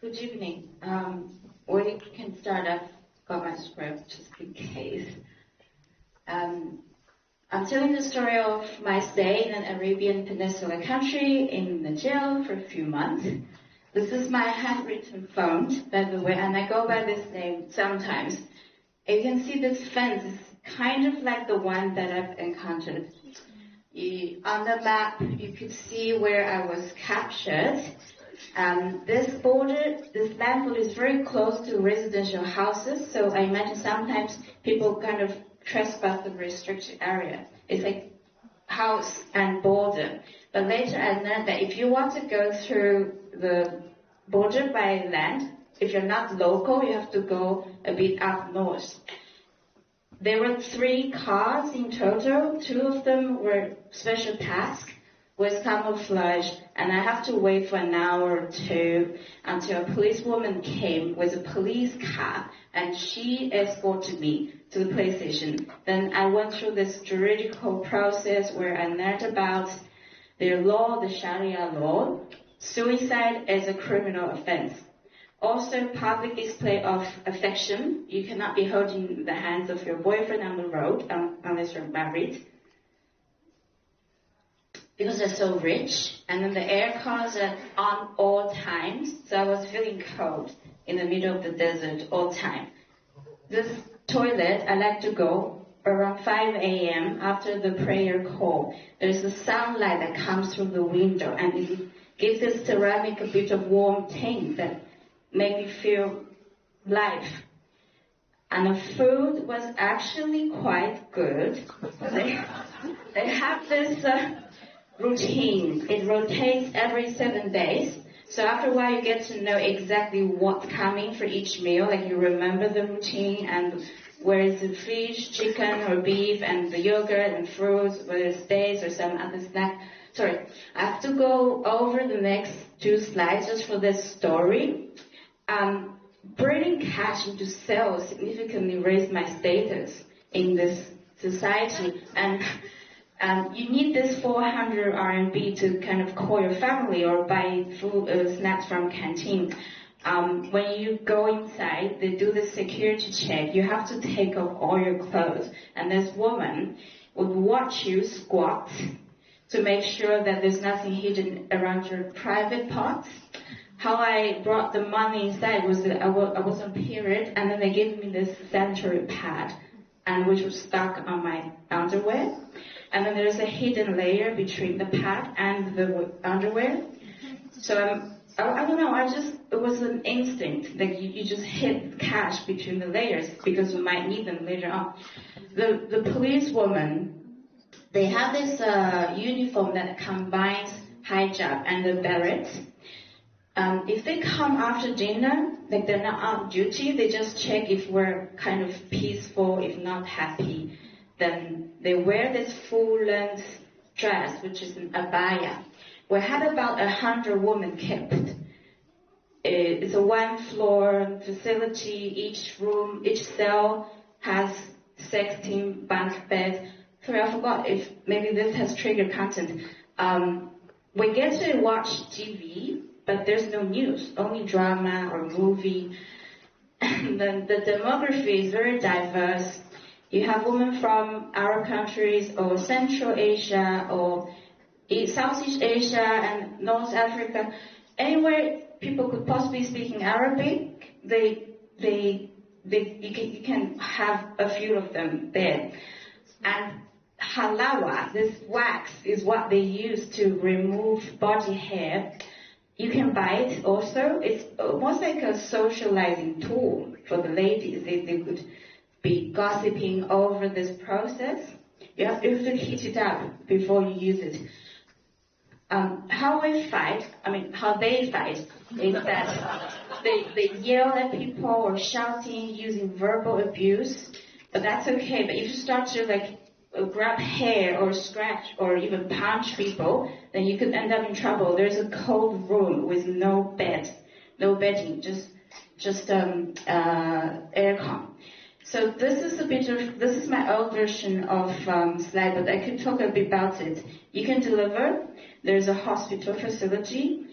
Good evening. We can start. I've got my script just in case. I'm telling the story of my stay in an Arabian Peninsula country in the jail for a few months. This is my handwritten font, by the way, and I go by this name sometimes. You can see this fence is kind of like the one that I've encountered. On the map, you could see where I was captured. This land border is very close to residential houses, so I imagine sometimes people kind of trespass the restricted area. It's like house and border. But later I learned that if you want to go through the border by land, if you're not local, you have to go a bit up north. There were 3 cars in total. 2 of them were special task with camouflage, and I have to wait for an hour or 2 until a policewoman came with a police car, and she escorted me to the police station. Then I went through this juridical process where I learned about their law, the Sharia law. Suicide is a criminal offense. Also, public display of affection. You cannot be holding the hands of your boyfriend on the road unless you're married, because they're so rich. And then the air cons are on all times, so I was feeling cold in the middle of the desert all the time. This toilet, I like to go around 5 a.m. after the prayer call. There's a sunlight that comes through the window, and it gives this ceramic a bit of warm tint that make me feel life. And the food was actually quite good. They have this routine. It rotates every 7 days. So after a while, you get to know exactly what's coming for each meal. Like you remember the routine and where is the fish, chicken, or beef, and the yogurt and fruits, whether it's dates or some other snack. Sorry, I have to go over the next 2 slides just for this story. Bringing cash into sales significantly raised my status in this society, and you need this 400 RMB to kind of call your family or buy food, snacks from canteen. When you go inside, they do the security check. You have to take off all your clothes, and this woman would watch you squat to make sure that there's nothing hidden around your private parts. How I brought the money inside was that I was on period, and then they gave me this sanitary pad, and which was stuck on my underwear. And then there's a hidden layer between the pad and the underwear. So I don't know, it was an instinct, like you just hid cash between the layers because you might need them later on. The policewoman, they have this uniform that combines hijab and the beret. If they come after dinner, like they're not on duty, they just check if we're kind of peaceful, if not happy. Then they wear this full-length dress, which is an abaya. We had about 100 women kept. It's a 1-floor facility. Each cell has 16 bunk beds. Sorry, I forgot if maybe this has triggered content. We get to watch TV, but there's no news, only drama or movie. And then the demography is very diverse. You have women from Arab countries or Central Asia or Southeast Asia and North Africa. Anywhere people could possibly speak in Arabic, you can have a few of them there. And halawa, this wax, is what they use to remove body hair. You can buy it also. It's almost like a socializing tool for the ladies. They could be gossiping over this process. You have to heat it up before you use it. How they fight is that they yell at people or shouting, using verbal abuse, but that's okay. But if you start to grab hair or scratch or even punch people, then you could end up in trouble. There's a cold room with no bed, no bedding, just aircon. So this is my old version of slide, but I could talk a bit about it. You can deliver. There's a hospital facility.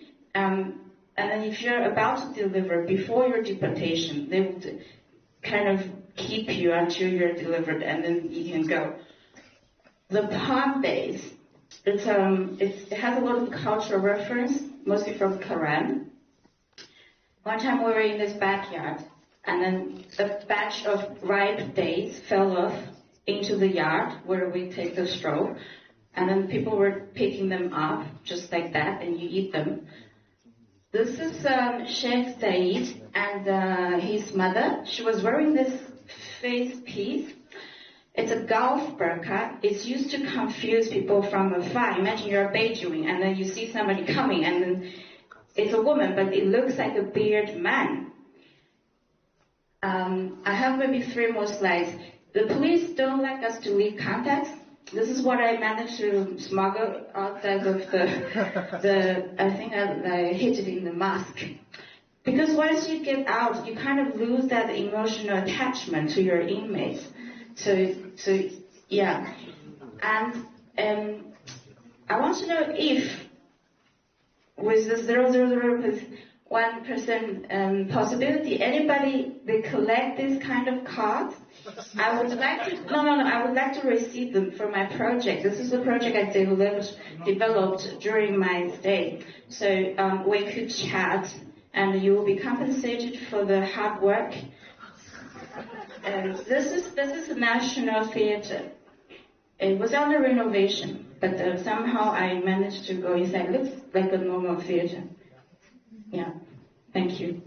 And then if you're about to deliver before your deportation, they would kind of keep you until you're delivered, and then you can go. The pond base, it has a lot of cultural reference, mostly from Quran. One time we were in this backyard, and then a batch of ripe dates fell off into the yard where we take the straw, and then people were picking them up just like that, and you eat them. This is Sheikh Said and his mother. She was wearing this face piece. It's a golf burqa. It's used to confuse people from afar. Imagine you're a Bedouin, and then you see somebody coming, and then it's a woman, but it looks like a bearded man. I have maybe 3 more slides. The police don't like us to leave context. This is what I managed to smuggle outside of I think I hid it in the mask. Because once you get out, you kind of lose that emotional attachment to your inmates. So yeah. And I want to know if, with the 0.1% possibility, anybody they collect this kind of cards. I would like to receive them for my project. This is a project I developed during my stay. So we could chat, and you will be compensated for the hard work. And this is the National Theatre. It was under renovation, but somehow I managed to go inside. It looks like a normal theatre. Yeah, thank you.